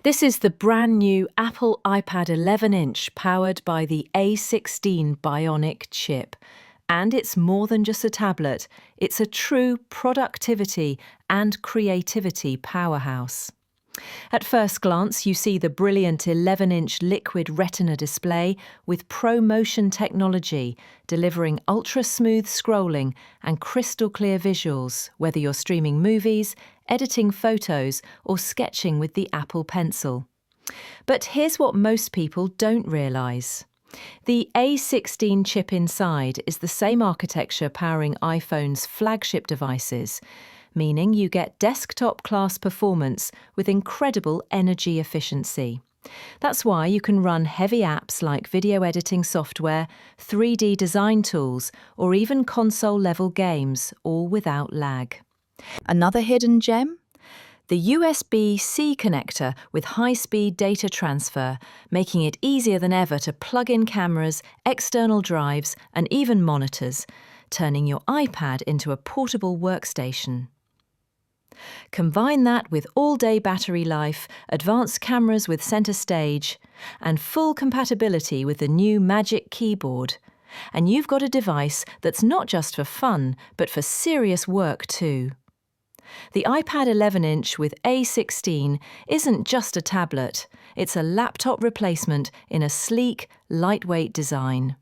This is the brand new Apple iPad 11-inch powered by the A16 Bionic chip. And it's more than just a tablet, it's a true productivity and creativity powerhouse. At first glance, you see the brilliant 11-inch Liquid Retina display with ProMotion technology, delivering ultra-smooth scrolling and crystal-clear visuals, whether you're streaming movies, editing photos, or sketching with the Apple Pencil. But here's what most people don't realise. The A16 chip inside is the same architecture powering iPhone's flagship devices, meaning you get desktop-class performance with incredible energy efficiency. That's why you can run heavy apps like video editing software, 3D design tools, or even console-level games, all without lag. Another hidden gem? The USB-C connector with high-speed data transfer, making it easier than ever to plug in cameras, external drives, and even monitors, turning your iPad into a portable workstation. Combine that with all-day battery life, advanced cameras with center stage, and full compatibility with the new Magic Keyboard. And you've got a device that's not just for fun, but for serious work too. The iPad 11-inch with A16 isn't just a tablet, it's a laptop replacement in a sleek, lightweight design.